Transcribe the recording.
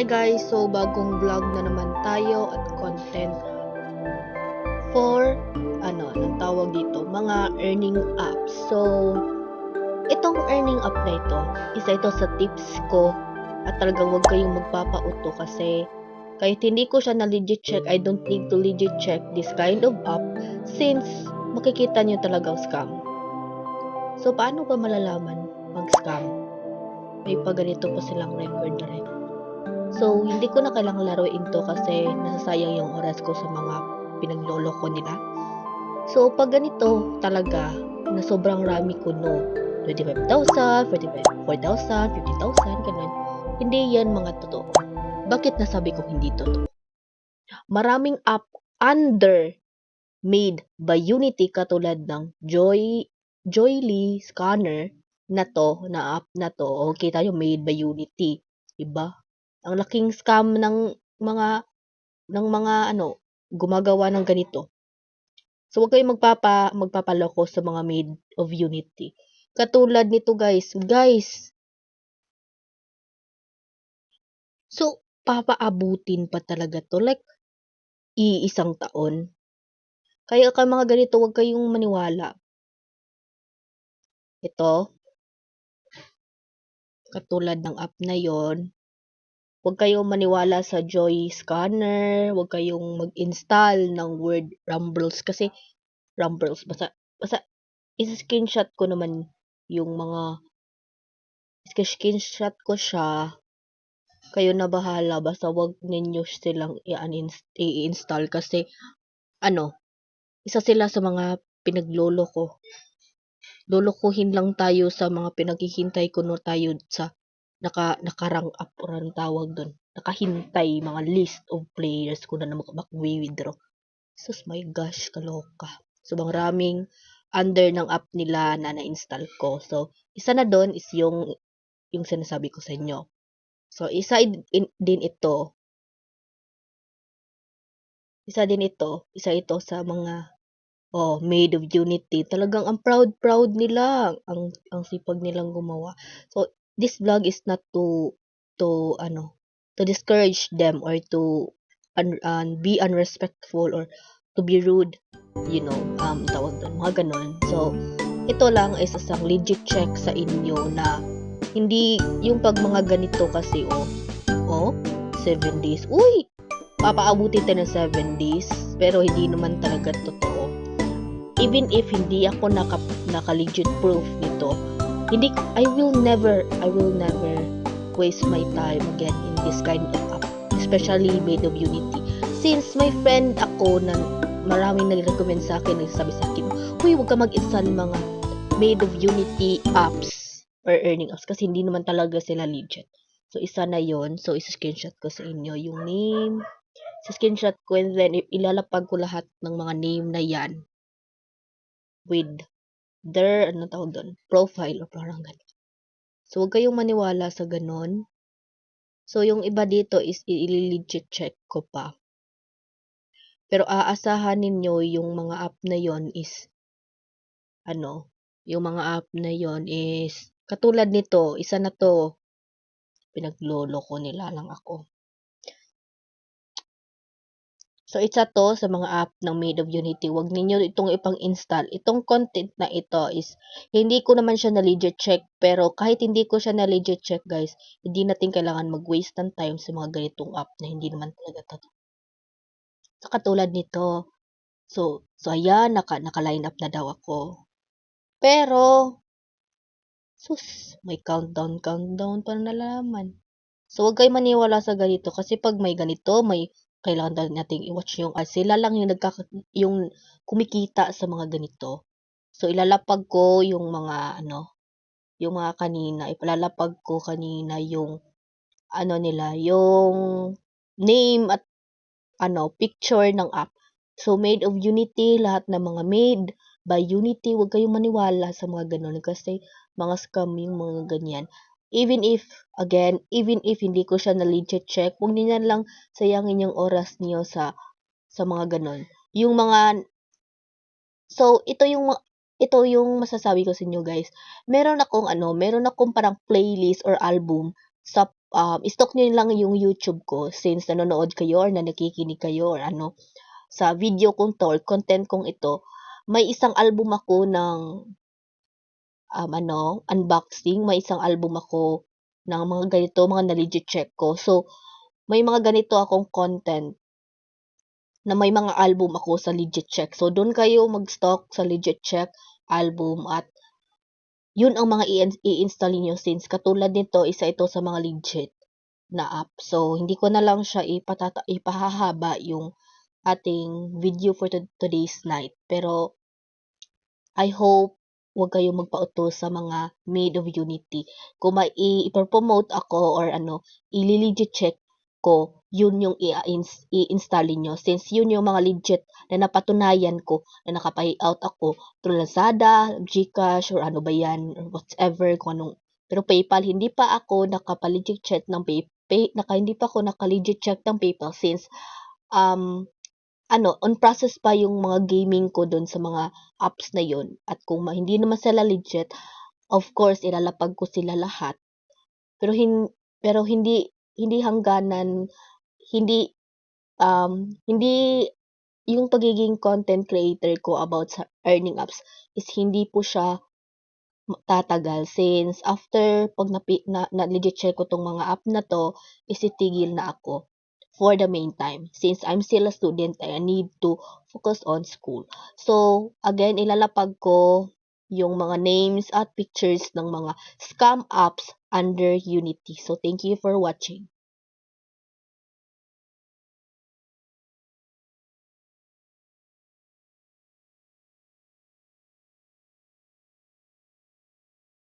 Hi guys! So, bagong vlog na naman tayo at content for, anong tawag dito, mga earning apps. So, itong earning app na ito, isa ito sa tips ko at talagang huwag kayong magpapauto kasi kahit hindi ko siya na legit check, I don't need to legit check this kind of app since makikita nyo talagang scam. So, paano ba malalaman pag scam? May pa ganito pa silang record na rin. So, hindi ko na kailangang laruin to kasi nasasayang yung oras ko sa mga pinagloloko nila. So, pag ganito talaga, na sobrang rami ko no, 25,000, 4,000, 50,000, ganun. Hindi yan mga totoo. Bakit nasabi ko hindi totoo? Maraming app under made by Unity katulad ng Joyly Scanner na app na to. Okay tayo, made by Unity. Diba? Ang laking scam ng mga gumagawa ng ganito. So, huwag kayong magpapaloko sa mga made of Unity. Katulad nito, guys. So, papaabutin pa talaga to. Like, iisang taon. Kaya mga ganito, huwag kayong maniwala. Ito, katulad ng app na yon. Huwag kayong maniwala sa Joy Scanner. Huwag kayong mag-install ng word Rumbles kasi Rumbles. Basta isa-screenshot ko naman yung mga screenshot ko siya. Kayo na bahala. Basta wag ninyo silang i-install kasi isa sila sa mga pinagloloko. Lolokohin lang tayo sa mga pinaghihintay ko no tayo sa nakarang up or ang tawag doon. Nakahintay mga list of players ko na mag-withdraw. Sus my gosh, kaloka. So, maraming under ng app nila na na-install ko. So, isa na doon is yung sinasabi ko sa inyo. So, isa din ito. Isa ito sa mga made of Unity. Talagang ang proud nila. Ang sipag nilang gumawa. So, this vlog is not to discourage them or to be unrespectful or to be rude, tawag doon, mga ganon. So, ito lang is isang legit check sa inyo na hindi yung pag mga ganito kasi 7 days. Uy! Papaabutin tayo ng 7 days pero hindi naman talaga totoo. Even if hindi ako naka-legit proof nito, I will never waste my time again in this kind of app, especially made of Unity. Since my friend ako na maraming nag-recommend sa akin, nagsasabi sa akin, "Uy, huwag ka mag-install mga made of Unity apps or earning apps kasi hindi naman talaga sila legit." So, isa na yon. So, isa-screenshot ko sa inyo yung name. Sa-screenshot ko and then ilalapag ko lahat ng mga name na yan with their, profile o parang ganun. So, huwag kayong maniwala sa ganun. So, yung iba dito is i-legit check ko pa. Pero aasahan ninyo yung mga app na yon is yung mga app na yon is katulad nito, isa na to. Pinagloloko nila lang ako. So, isa to sa mga app ng Made of Unity. Huwag ninyo itong ipang-install. Itong content na ito is, hindi ko naman siya na legit check. Pero kahit hindi ko siya na legit check, guys, hindi natin kailangan mag-waste ng time sa mga ganitong app na hindi naman talaga to. So, katulad nito. So ayan, naka-line up na daw ako. Pero, may countdown pa nalaman. So, huwag kayo maniwala sa ganito. Kasi pag may ganito, kailangan nating i-watch yung sila lang yung kumikita sa mga ganito. So, ilalapag ko yung mga yung mga kanina, ipalalapag ko kanina yung nila, yung name at picture ng app. So, made of Unity, lahat ng mga made by Unity, huwag kayong maniwala sa mga ganun kasi mga scam yung mga ganyan. Even if hindi ko siya na legit check, huwag niyo lang sayangin yung oras niyo sa mga ganon. Yung mga, so, ito yung masasabi ko sa inyo, guys. Meron akong parang playlist or album sa stalk nyo lang yung YouTube ko since nanonood kayo or nakikinig kayo or ano sa video kong to or content kong ito. May isang album ako ng unboxing, may isang album ako ng mga ganito, mga na-legit check ko. So, may mga ganito akong content na may mga album ako sa legit check. So, doon kayo mag-stock sa legit check album at yun ang mga i-install niyo since katulad nito, isa ito sa mga legit na app. So, hindi ko na lang siya ipahahaba yung ating video for today's night. Pero, I hope wag kayong magpautos sa mga Made of Unity. Kung ipo-promote ako or i-legit check ko, yun yung i-installin nyo. Since yun yung mga legit na napatunayan ko na naka-payout ako through Lazada, GCash, or ano ba yan, or whatever, kung anong. Pero PayPal, hindi pa ako nakapa-legit check ng hindi pa ako naka-legit check ng PayPal since on process pa yung mga gaming ko dun sa mga apps na yun. At kung hindi naman sila legit, of course, ilalapag ko sila lahat. Pero, pero hindi hangganan, hindi, hindi yung pagiging content creator ko about sa earning apps is hindi po siya tatagal since after pag na legit check ko tong mga app na to, isitigil na ako for the meantime. Since I'm still a student, I need to focus on school. So, again, ilalapag ko yung mga names at pictures ng mga scam apps under Unity. So, thank you for watching.